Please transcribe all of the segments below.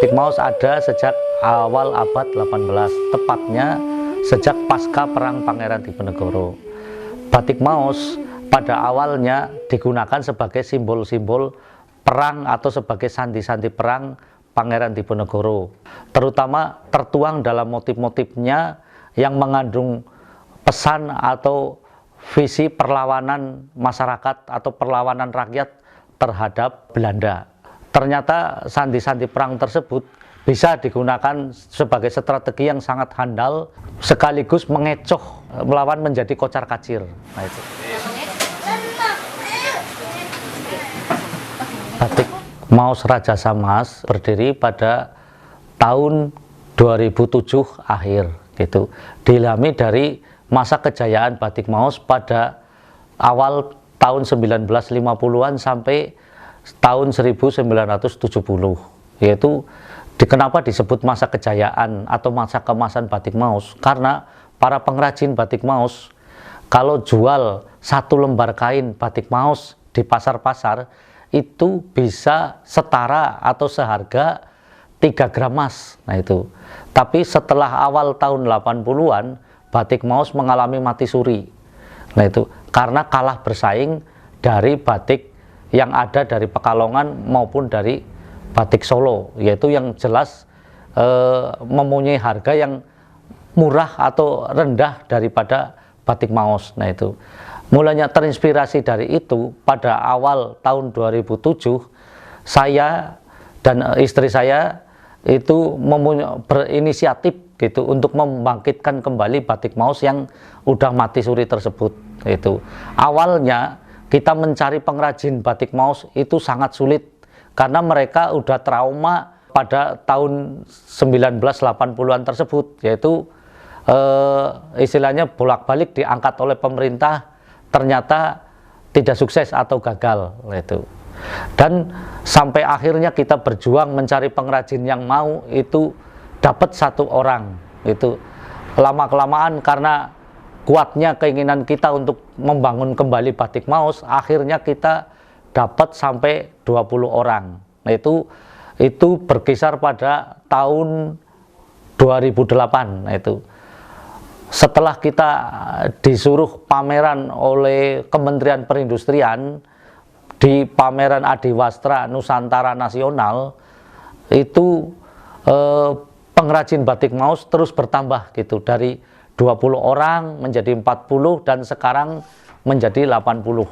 Batik Maus ada sejak awal abad 18, tepatnya sejak pasca Perang Pangeran Diponegoro. Batik Maus pada awalnya digunakan sebagai simbol-simbol perang atau sebagai sandi-sandi perang Pangeran Diponegoro. Terutama tertuang dalam motif-motifnya yang mengandung pesan atau visi perlawanan masyarakat atau perlawanan rakyat terhadap Belanda. Ternyata sandi-sandi perang tersebut bisa digunakan sebagai strategi yang sangat handal sekaligus mengecoh melawan menjadi kocar-kacir. Nah, itu. Batik Maus Raja Samas berdiri pada tahun 2007 akhir gitu. Diilhami dari masa kejayaan Batik Maus pada awal tahun 1950-an sampai tahun 1970, yaitu kenapa disebut masa kejayaan atau masa kemasan Batik Maus, karena para pengrajin Batik Maus kalau jual satu lembar kain Batik Maus di pasar-pasar itu bisa setara atau seharga 3 gram emas. Nah itu. Tapi setelah awal tahun 80-an Batik Maus mengalami mati suri. Nah itu karena kalah bersaing dari batik yang ada dari Pekalongan maupun dari batik Solo, yaitu yang jelas mempunyai harga yang murah atau rendah daripada Batik Maus. Nah itu mulanya terinspirasi dari itu pada awal tahun 2007 saya dan istri saya itu berinisiatif gitu untuk membangkitkan kembali Batik Maus yang udah mati suri tersebut. Itu awalnya kita mencari pengrajin Batik Maus itu sangat sulit karena mereka udah trauma pada tahun 1980-an tersebut, yaitu istilahnya bolak-balik diangkat oleh pemerintah, ternyata tidak sukses atau gagal itu. Dan sampai akhirnya kita berjuang mencari pengrajin yang mau, itu dapat 1 orang. Itu lama-kelamaan karena kuatnya keinginan kita untuk membangun kembali Batik Maus, akhirnya kita dapat sampai 20 orang. Nah itu berkisar pada tahun 2008. Nah itu setelah kita disuruh pameran oleh Kementerian Perindustrian di pameran Adiwastra Nusantara Nasional, itu pengrajin Batik Maus terus bertambah gitu, dari 20 orang menjadi 40 dan sekarang menjadi 80.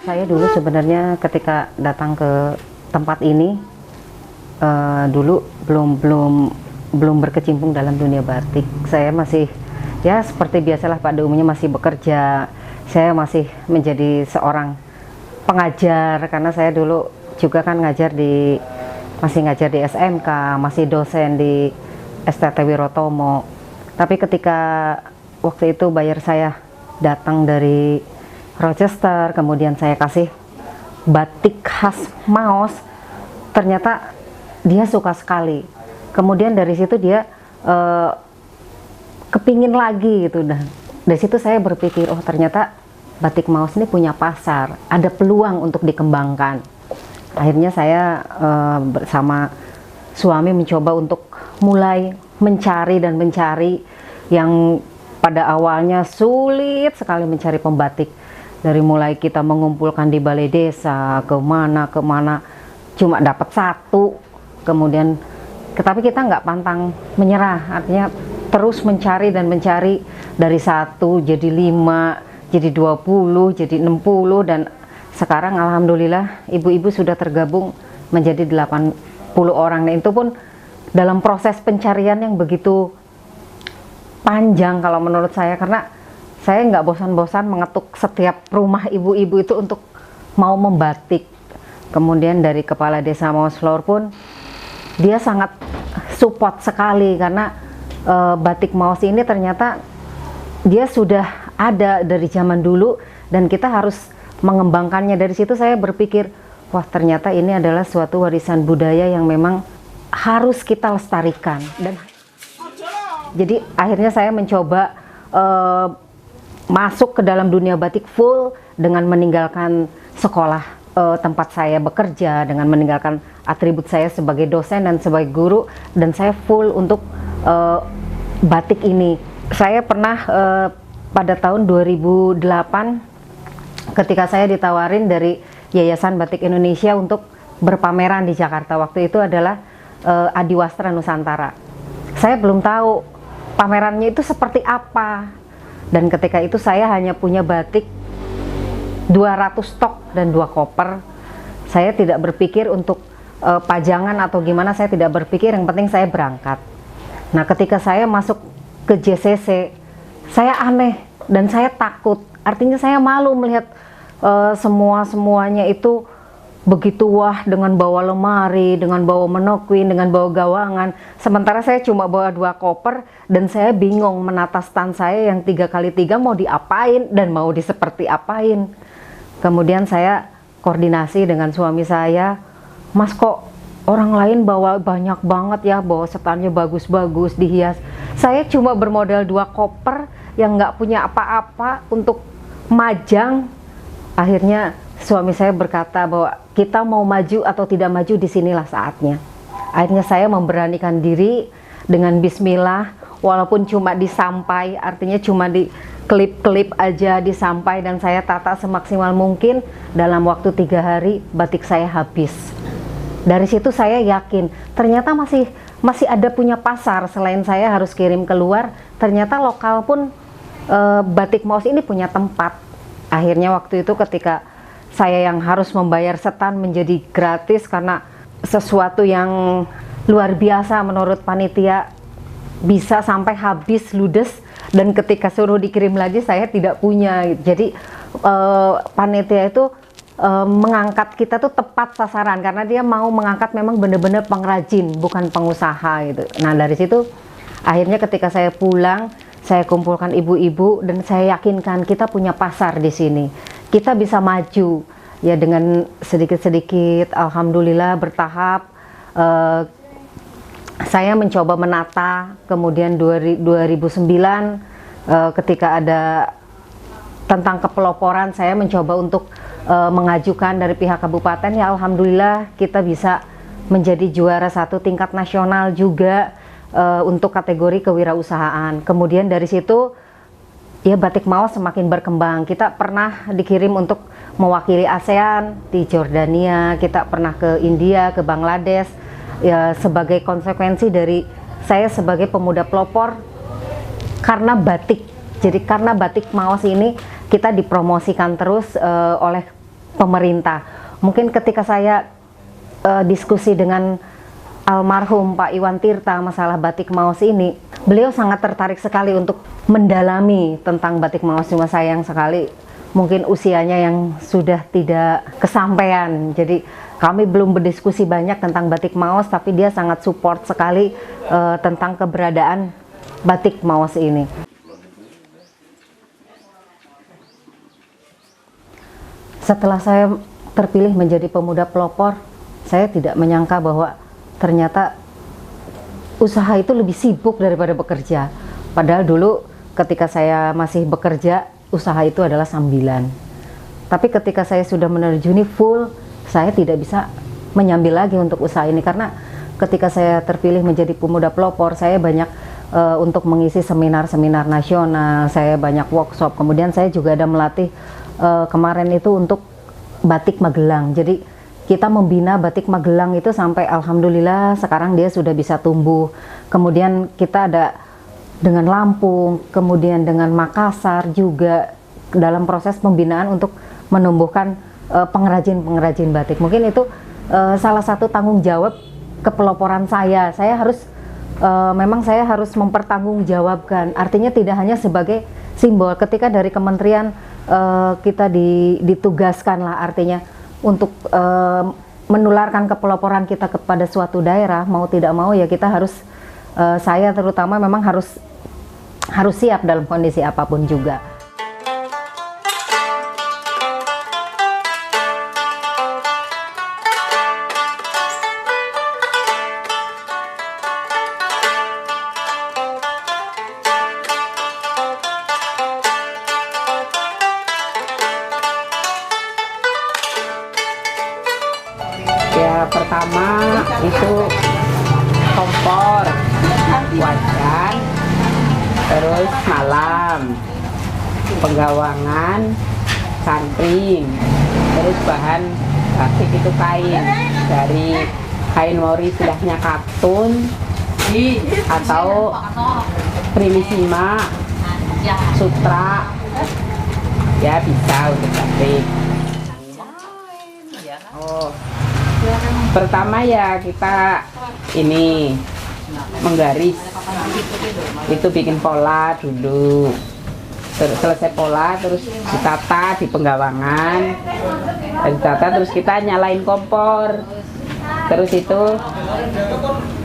Saya dulu sebenarnya ketika datang ke tempat ini dulu belum berkecimpung dalam dunia batik. Saya masih ya seperti biasalah pada umumnya masih bekerja. Saya masih menjadi seorang pengajar karena saya dulu juga kan masih ngajar di SMK, masih dosen di STT Wirotomo. Tapi ketika waktu itu buyer saya datang dari Rochester, kemudian saya kasih batik khas Maus, ternyata dia suka sekali. Kemudian dari situ dia kepingin lagi gitu. Dan dari situ saya berpikir, oh ternyata Batik Maus ini punya pasar, ada peluang untuk dikembangkan. Akhirnya saya bersama suami mencoba untuk mulai mencari yang pada awalnya sulit sekali mencari pembatik. Dari mulai kita mengumpulkan di balai desa, kemana, cuma dapat 1. Kemudian, tetapi kita nggak pantang menyerah, artinya terus mencari dari 1 jadi 5, jadi 20, jadi 60, dan sekarang alhamdulillah ibu-ibu sudah tergabung menjadi 80 orang. Nah itu pun dalam proses pencarian yang begitu panjang kalau menurut saya, karena saya nggak bosan-bosan mengetuk setiap rumah ibu-ibu itu untuk mau membatik. Kemudian dari Kepala Desa Maus Lor pun dia sangat support sekali, karena Batik Maus ini ternyata dia sudah ada dari zaman dulu dan kita harus mengembangkannya. Dari situ saya berpikir, wah ternyata ini adalah suatu warisan budaya yang memang harus kita lestarikan. Dan jadi akhirnya saya mencoba masuk ke dalam dunia batik full dengan meninggalkan sekolah tempat saya bekerja, dengan meninggalkan atribut saya sebagai dosen dan sebagai guru, dan saya full untuk batik ini. Saya pernah pada tahun 2008 ketika saya ditawarin dari Yayasan Batik Indonesia untuk berpameran di Jakarta. Waktu itu adalah Adiwastra Nusantara. Saya belum tahu pamerannya itu seperti apa. Dan ketika itu saya hanya punya batik 200 stok dan 2 koper. Saya tidak berpikir untuk pajangan atau gimana, saya tidak berpikir, yang penting saya berangkat. Nah, ketika saya masuk ke JCC, saya aneh dan saya takut. Artinya saya malu melihat semuanya itu begitu wah, dengan bawa lemari, dengan bawa menokwin, dengan bawa gawangan. Sementara saya cuma bawa 2 koper dan saya bingung menata stand saya yang 3x3 mau diapain dan mau diseperti apain. Kemudian saya koordinasi dengan suami saya, "Mas, kok orang lain bawa banyak banget ya, bawa standnya bagus-bagus, dihias. Saya cuma bermodal 2 koper yang nggak punya apa-apa untuk majang." Akhirnya suami saya berkata bahwa kita mau maju atau tidak maju, disinilah saatnya. Akhirnya saya memberanikan diri dengan bismillah, walaupun cuma disampai, artinya cuma di klip-klip aja disampai, dan saya tata semaksimal mungkin. Dalam waktu 3 hari batik saya habis. Dari situ saya yakin ternyata masih ada punya pasar. Selain saya harus kirim keluar, ternyata lokal pun batik Maus ini punya tempat. Akhirnya waktu itu ketika saya yang harus membayar setan menjadi gratis karena sesuatu yang luar biasa menurut panitia, bisa sampai habis ludes, dan ketika suruh dikirim lagi saya tidak punya. Jadi panitia itu mengangkat kita tuh tepat sasaran karena dia mau mengangkat memang benar-benar pengrajin, bukan pengusaha gitu. Nah, dari situ akhirnya ketika saya pulang, saya kumpulkan ibu-ibu dan saya yakinkan kita punya pasar di sini. Kita bisa maju ya dengan sedikit-sedikit, alhamdulillah bertahap. Saya mencoba menata, kemudian 2009 ketika ada tentang kepeloporan, saya mencoba untuk mengajukan dari pihak kabupaten. Ya alhamdulillah kita bisa menjadi juara 1 tingkat nasional juga untuk kategori kewirausahaan. Kemudian dari situ ya batik Maus semakin berkembang. Kita pernah dikirim untuk mewakili ASEAN di Jordania, kita pernah ke India, ke Bangladesh. Ya sebagai konsekuensi dari saya sebagai pemuda pelopor karena batik. Jadi karena batik Maus ini kita dipromosikan terus oleh pemerintah. Mungkin ketika saya diskusi dengan almarhum Pak Iwan Tirta masalah batik Maus ini, beliau sangat tertarik sekali untuk mendalami tentang batik Maus. Cuma sayang sekali mungkin usianya yang sudah tidak kesampaian. Jadi kami belum berdiskusi banyak tentang batik Maus, tapi dia sangat support sekali tentang keberadaan batik Maus ini. Setelah saya terpilih menjadi pemuda pelopor, saya tidak menyangka bahwa ternyata usaha itu lebih sibuk daripada bekerja. Padahal dulu ketika saya masih bekerja, usaha itu adalah sambilan. Tapi ketika saya sudah menerjuni full, saya tidak bisa menyambil lagi untuk usaha ini. Karena ketika saya terpilih menjadi pemuda pelopor, saya banyak untuk mengisi seminar-seminar nasional, saya banyak workshop. Kemudian saya juga ada melatih kemarin itu untuk batik Magelang. Jadi kita membina batik Magelang itu sampai alhamdulillah sekarang dia sudah bisa tumbuh. Kemudian kita ada dengan Lampung, kemudian dengan Makassar juga dalam proses pembinaan untuk menumbuhkan pengrajin-pengrajin batik. Mungkin itu salah satu tanggung jawab kepeloporan saya. Saya harus memang saya harus mempertanggungjawabkan. Artinya tidak hanya sebagai simbol. Ketika dari kementerian kita ditugaskan lah, artinya untuk menularkan kepeloporan kita kepada suatu daerah, mau tidak mau ya kita harus, saya terutama memang harus siap dalam kondisi apapun juga. pertama itu kompor, wajan, terus malam, penggawangan, samping, terus bahan batik itu kain dari kain mori, istilahnya katun atau primisima, sutra, ya bisa untuk batik. Oh, pertama ya kita ini menggaris, itu bikin pola dulu. Selesai pola terus ditata di penggawangan, ditata terus kita nyalain kompor, terus itu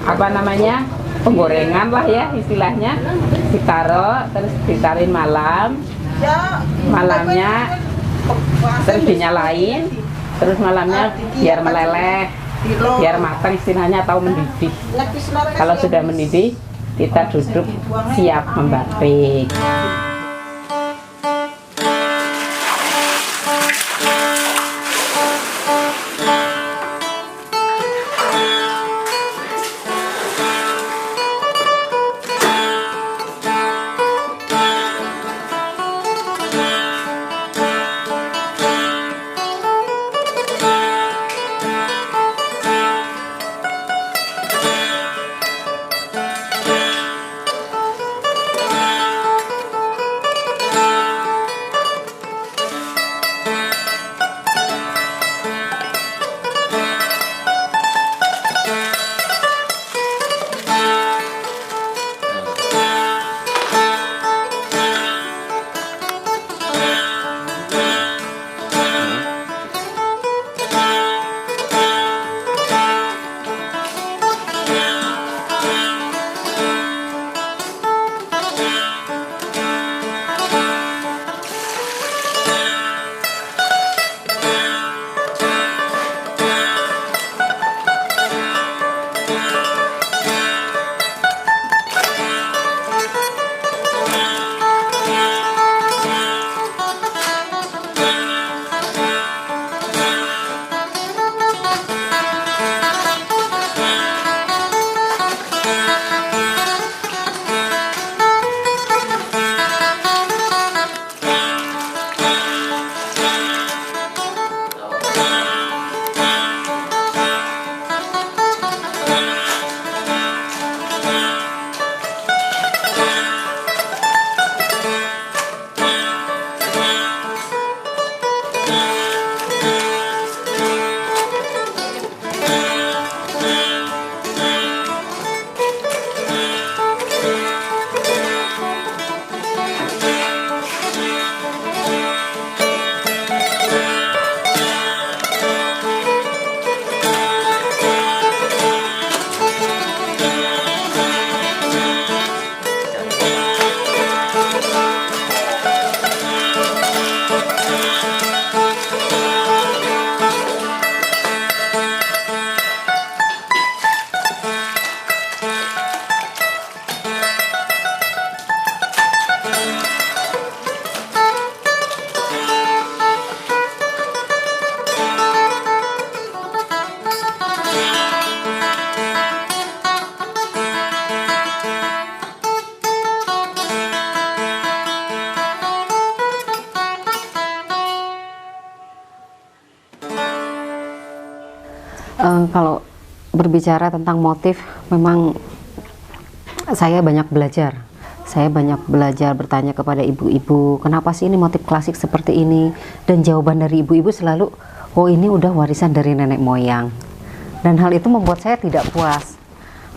apa namanya, penggorengan lah ya istilahnya, ditaruh terus ditaruhin malamnya terus dinyalain, terus malamnya biar meleleh, biar matang istilahnya, atau mendidih. Kalau sudah mendidih kita duduk siap membatik. Kalau berbicara tentang motif, memang saya banyak belajar. Saya banyak belajar bertanya kepada ibu-ibu, kenapa sih ini motif klasik seperti ini? Dan jawaban dari ibu-ibu selalu, oh ini udah warisan dari nenek moyang. Dan hal itu membuat saya tidak puas.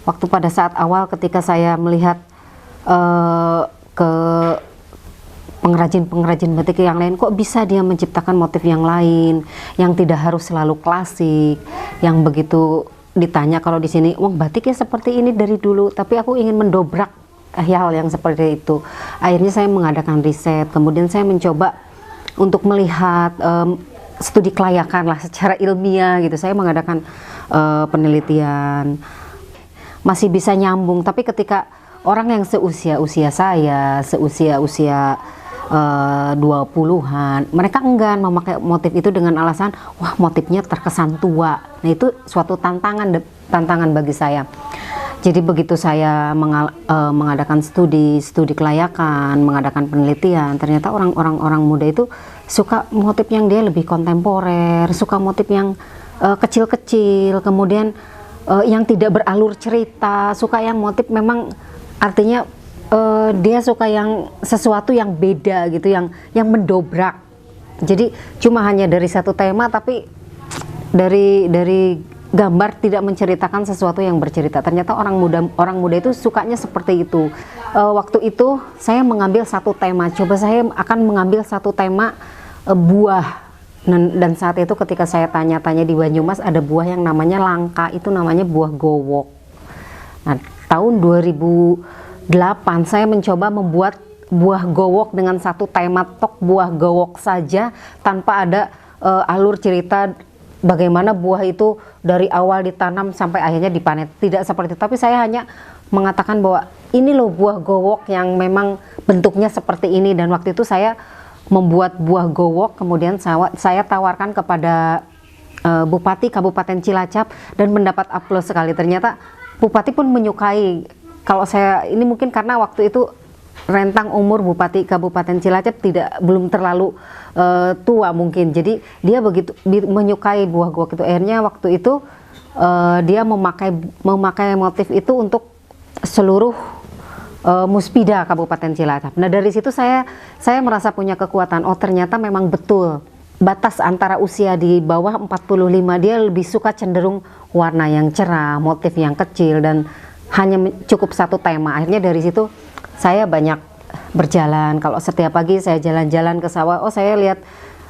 Waktu pada saat awal ketika saya melihat ke pengrajin-pengrajin batik yang lain, kok bisa dia menciptakan motif yang lain, yang tidak harus selalu klasik, yang begitu ditanya kalau di sini, wah batiknya seperti ini dari dulu, tapi aku ingin mendobrak hal yang seperti itu. Akhirnya saya mengadakan riset, kemudian saya mencoba untuk melihat studi kelayakan lah secara ilmiah gitu. Saya mengadakan penelitian, masih bisa nyambung, tapi ketika orang yang seusia-usia saya, seusia-usia 20-an. Mereka enggan memakai motif itu dengan alasan wah motifnya terkesan tua. Nah itu suatu tantangan bagi saya. Jadi begitu saya mengadakan studi kelayakan, mengadakan penelitian, ternyata orang muda itu suka motif yang dia lebih kontemporer, suka motif yang kecil-kecil, kemudian yang tidak beralur cerita, suka yang motif memang artinya dia suka yang sesuatu yang beda gitu, yang mendobrak. Jadi cuma hanya dari satu tema tapi dari gambar tidak menceritakan sesuatu yang bercerita. Ternyata orang muda itu sukanya seperti itu. Waktu itu saya mengambil satu tema. Coba saya akan mengambil satu tema buah. Dan saat itu ketika saya tanya-tanya di Banyumas ada buah yang namanya langka, itu namanya buah gowok. Nah, tahun 2008 saya mencoba membuat buah gowok dengan satu tema tok buah gowok saja tanpa ada alur cerita bagaimana buah itu dari awal ditanam sampai akhirnya dipanen. Tidak seperti itu, tapi saya hanya mengatakan bahwa ini loh buah gowok yang memang bentuknya seperti ini. Dan waktu itu saya membuat buah gowok, kemudian saya tawarkan kepada Bupati Kabupaten Cilacap dan mendapat aplaus sekali. Ternyata Bupati pun menyukai. Kalau saya ini mungkin karena waktu itu rentang umur Bupati Kabupaten Cilacap belum terlalu tua mungkin, jadi dia begitu menyukai buah gowok itu. Akhirnya waktu itu dia memakai motif itu untuk seluruh Muspida Kabupaten Cilacap. Nah dari situ saya merasa punya kekuatan. Oh ternyata memang betul batas antara usia di bawah 45 dia lebih suka cenderung warna yang cerah, motif yang kecil, dan hanya cukup satu tema. Akhirnya dari situ saya banyak berjalan. Kalau setiap pagi saya jalan-jalan ke sawah, oh saya lihat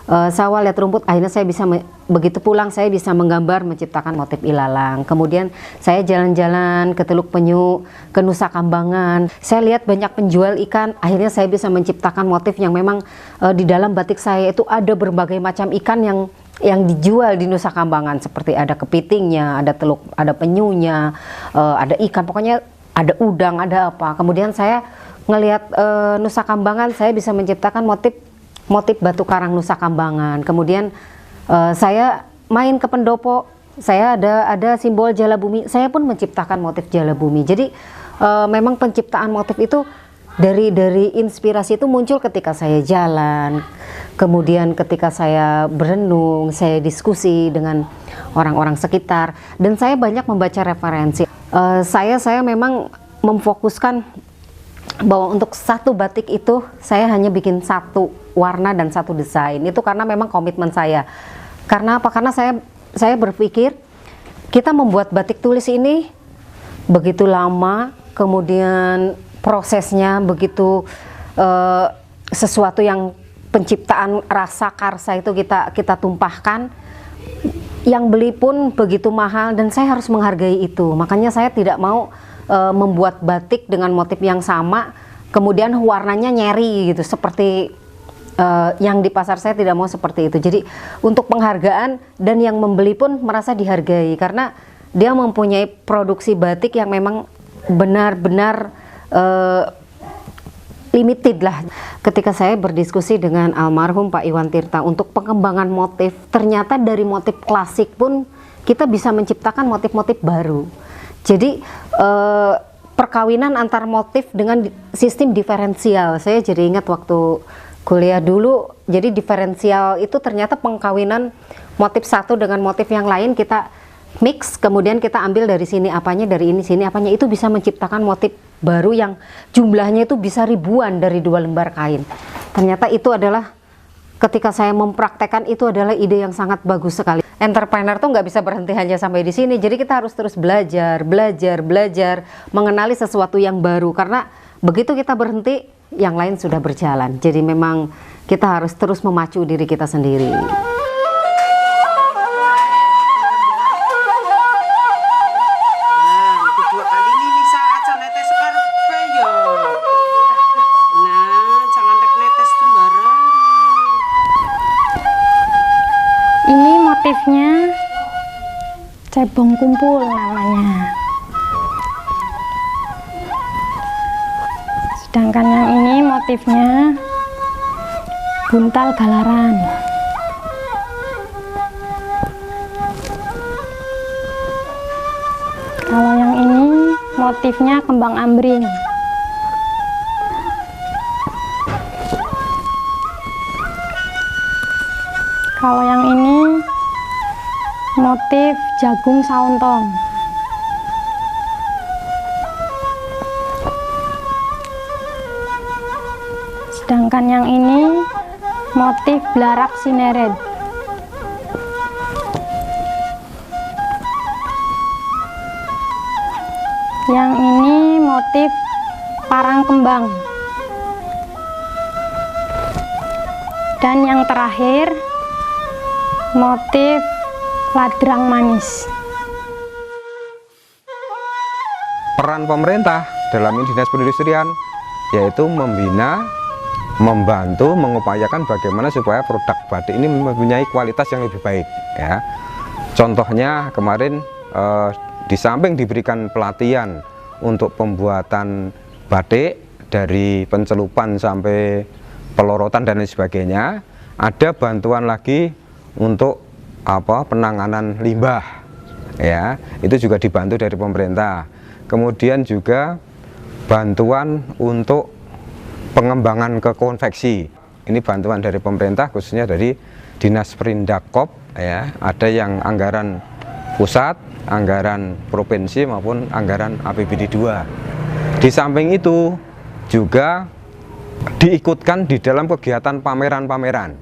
sawah, lihat rumput, akhirnya saya bisa begitu pulang saya bisa menggambar, menciptakan motif ilalang. Kemudian saya jalan-jalan ke Teluk Penyu, ke Nusa Kambangan, saya lihat banyak penjual ikan, akhirnya saya bisa menciptakan motif yang memang di dalam batik saya itu ada berbagai macam ikan yang dijual di Nusa Kambangan, seperti ada kepitingnya, ada teluk, ada penyunya, ada ikan, pokoknya ada udang, ada apa. Kemudian saya ngelihat Nusa Kambangan, saya bisa menciptakan motif batu karang Nusa Kambangan. Kemudian saya main ke pendopo, saya ada simbol jala bumi, saya pun menciptakan motif jala bumi. Jadi memang penciptaan motif itu dari inspirasi itu muncul ketika saya jalan, kemudian ketika saya berenung, saya diskusi dengan orang-orang sekitar, dan saya banyak membaca referensi. Saya memang memfokuskan bahwa untuk satu batik itu saya hanya bikin satu warna dan satu desain. Itu karena memang komitmen saya. Karena apa? Karena saya berpikir kita membuat batik tulis ini begitu lama, kemudian prosesnya begitu sesuatu yang penciptaan rasa karsa itu kita tumpahkan, yang beli pun begitu mahal, dan saya harus menghargai itu. Makanya saya tidak mau membuat batik dengan motif yang sama kemudian warnanya nyeri gitu, seperti yang di pasar. Saya tidak mau seperti itu. Jadi untuk penghargaan, dan yang membeli pun merasa dihargai karena dia mempunyai produksi batik yang memang benar-benar limited lah. Ketika saya berdiskusi dengan almarhum Pak Iwan Tirta untuk pengembangan motif, ternyata dari motif klasik pun kita bisa menciptakan motif-motif baru. Jadi perkawinan antar motif dengan sistem diferensial. Saya jadi ingat waktu kuliah dulu, jadi diferensial itu ternyata pengkawinan motif satu dengan motif yang lain kita mix, kemudian kita ambil dari sini apanya, dari ini sini apanya, itu bisa menciptakan motif baru yang jumlahnya itu bisa ribuan dari 2 lembar kain. Ternyata itu adalah, ketika saya mempraktekkan, itu adalah ide yang sangat bagus sekali. Entrepreneur tuh nggak bisa berhenti hanya sampai di sini. Jadi kita harus terus belajar, mengenali sesuatu yang baru. Karena begitu kita berhenti, yang lain sudah berjalan. Jadi memang kita harus terus memacu diri kita sendiri. Motifnya cebong kumpul namanya. Sedangkan yang ini motifnya buntal galaran. Kalau yang ini motifnya kembang ambring. Kalau yang ini motif jagung sauntong. Sedangkan yang ini motif belarak sineret. Yang ini motif parang kembang. Dan yang terakhir motif ladrang manis. Peran pemerintah dalam Dinas Perindustrian yaitu membina, membantu, mengupayakan bagaimana supaya produk batik ini mempunyai kualitas yang lebih baik ya. Contohnya kemarin di samping diberikan pelatihan untuk pembuatan batik dari pencelupan sampai pelorotan dan lain sebagainya, ada bantuan lagi untuk penanganan limbah ya, itu juga dibantu dari pemerintah. Kemudian juga bantuan untuk pengembangan ke konveksi, ini bantuan dari pemerintah khususnya dari Dinas Perindakop ya, ada yang anggaran pusat, anggaran provinsi maupun anggaran APBD 2. Di samping itu juga diikutkan di dalam kegiatan pameran-pameran,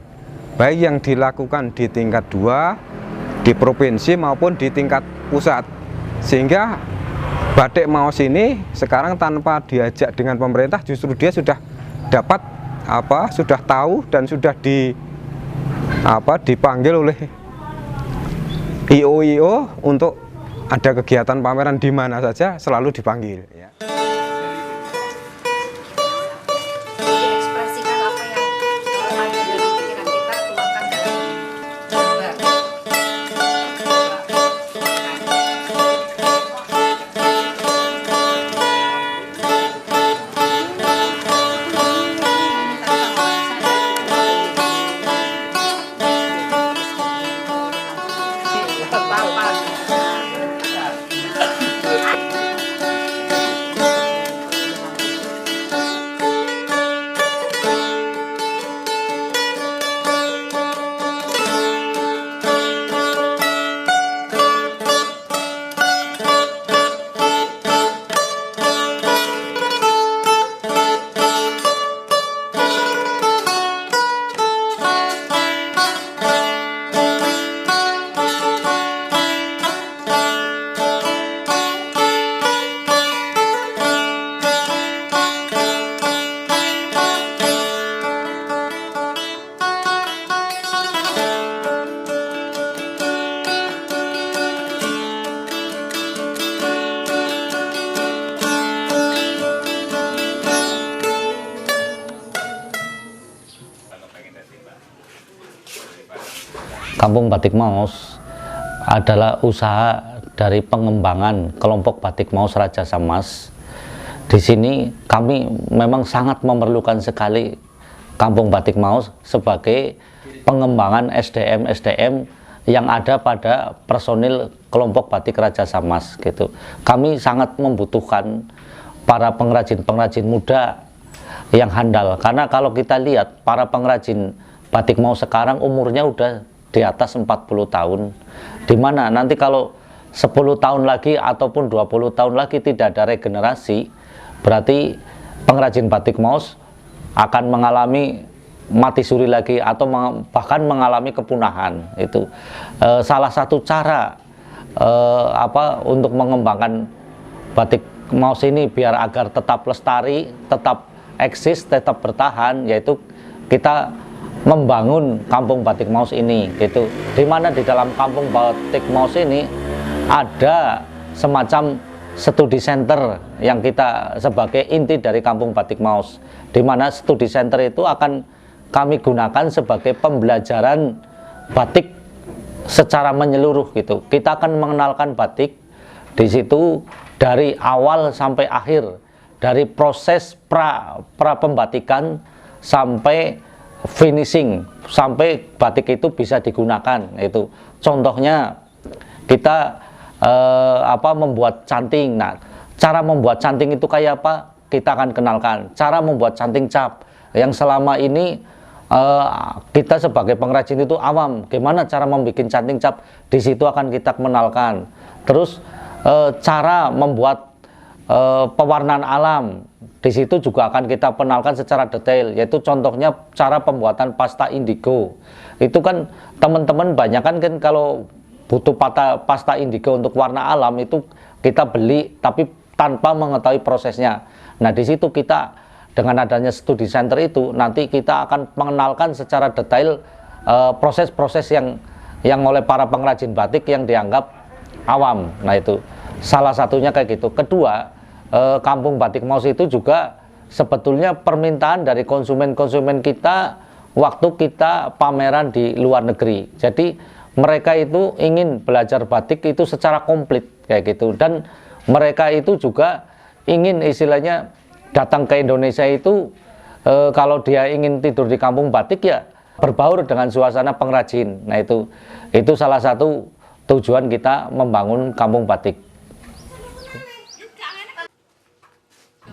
baik yang dilakukan di tingkat 2, di provinsi maupun di tingkat pusat, sehingga batik Maos ini sekarang tanpa diajak dengan pemerintah justru dia sudah dapat sudah tahu dan sudah dipanggil oleh IO untuk ada kegiatan pameran di mana saja selalu dipanggil ya. Ekspresikan apa yang ada dalam pikiran kita, tuangkan dalam Kampung Batik Maos adalah usaha dari pengembangan kelompok Batik Maos Raja Samas. Di sini kami memang sangat memerlukan sekali Kampung Batik Maos sebagai pengembangan SDM yang ada pada personil kelompok Batik Raja Samas gitu. Kami sangat membutuhkan para pengrajin-pengrajin muda yang handal, karena kalau kita lihat para pengrajin Batik Maos sekarang umurnya udah di atas 40 tahun, dimana nanti kalau 10 tahun lagi ataupun 20 tahun lagi tidak ada regenerasi, berarti pengrajin Batik Maos akan mengalami mati suri lagi atau bahkan mengalami kepunahan. Itu salah satu cara untuk mengembangkan Batik Maos ini biar agar tetap lestari, tetap eksis, tetap bertahan, yaitu kita membangun Kampung Batik Maos ini gitu. Dimana di dalam Kampung Batik Maos ini ada semacam studi center yang kita sebagai inti dari Kampung Batik Maos, dimana studi center itu akan kami gunakan sebagai pembelajaran batik secara menyeluruh gitu. Kita akan mengenalkan batik di situ dari awal sampai akhir, dari proses pra pembatikan sampai finishing sampai batik itu bisa digunakan. Itu contohnya kita membuat canting. Nah, cara membuat canting itu kayak apa? Kita akan kenalkan. Cara membuat canting cap yang selama ini kita sebagai pengrajin itu awam. Gimana cara membuat canting cap? Di situ akan kita kenalkan. Terus cara membuat pewarnaan alam, di situ juga akan kita kenalkan secara detail, yaitu contohnya cara pembuatan pasta indigo. Itu kan teman-teman banyak kan kalau butuh pasta indigo untuk warna alam itu kita beli tapi tanpa mengetahui prosesnya. Nah, di situ kita dengan adanya studi center itu nanti kita akan mengenalkan secara detail proses-proses yang oleh para pengrajin batik yang dianggap awam. Nah, itu salah satunya kayak gitu. Kedua, Kampung Batik Maus itu juga sebetulnya permintaan dari konsumen-konsumen kita waktu kita pameran di luar negeri. Jadi mereka itu ingin belajar batik itu secara komplit kayak gitu, dan mereka itu juga ingin istilahnya datang ke Indonesia itu kalau dia ingin tidur di kampung batik ya berbaur dengan suasana pengrajin. Nah, itu salah satu tujuan kita membangun kampung batik.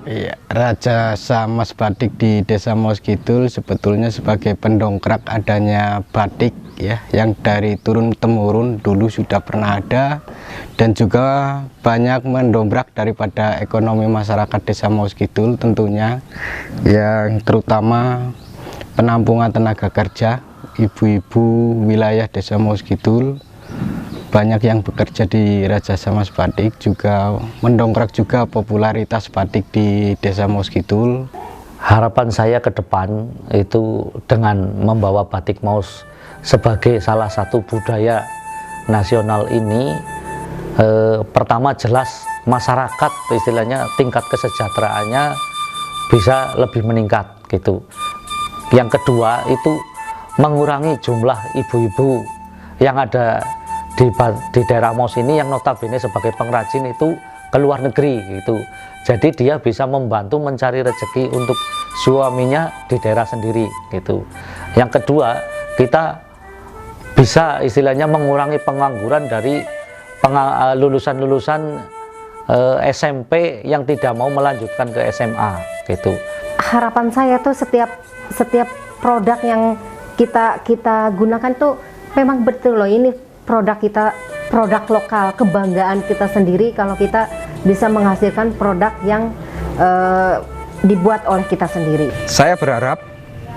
Iya, Raja Samas Batik di Desa Maus Kidul sebetulnya sebagai pendongkrak adanya batik ya, yang dari turun temurun dulu sudah pernah ada, dan juga banyak mendongkrak daripada ekonomi masyarakat Desa Maus Kidul tentunya, yang terutama penampungan tenaga kerja ibu-ibu wilayah Desa Maus Kidul. Banyak yang bekerja di Raja Samas Batik, juga mendongkrak juga popularitas batik di Desa Maus Kidul. Harapan saya ke depan itu dengan membawa batik Maus sebagai salah satu budaya nasional ini, pertama jelas masyarakat istilahnya tingkat kesejahteraannya bisa lebih meningkat gitu. Yang kedua itu mengurangi jumlah ibu-ibu yang ada di daerah Maus ini yang notabene sebagai pengrajin itu ke luar negeri gitu. Jadi dia bisa membantu mencari rezeki untuk suaminya di daerah sendiri gitu. Yang kedua, kita bisa istilahnya mengurangi pengangguran dari lulusan-lulusan SMP yang tidak mau melanjutkan ke SMA gitu. Harapan saya tuh setiap produk yang kita gunakan tuh memang betul loh, ini produk kita, produk lokal, kebanggaan kita sendiri kalau kita bisa menghasilkan produk yang dibuat oleh kita sendiri. Saya berharap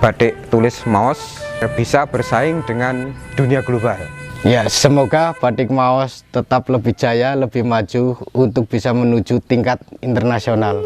batik tulis Maus bisa bersaing dengan dunia global. Ya, semoga Batik Maus tetap lebih jaya, lebih maju untuk bisa menuju tingkat internasional.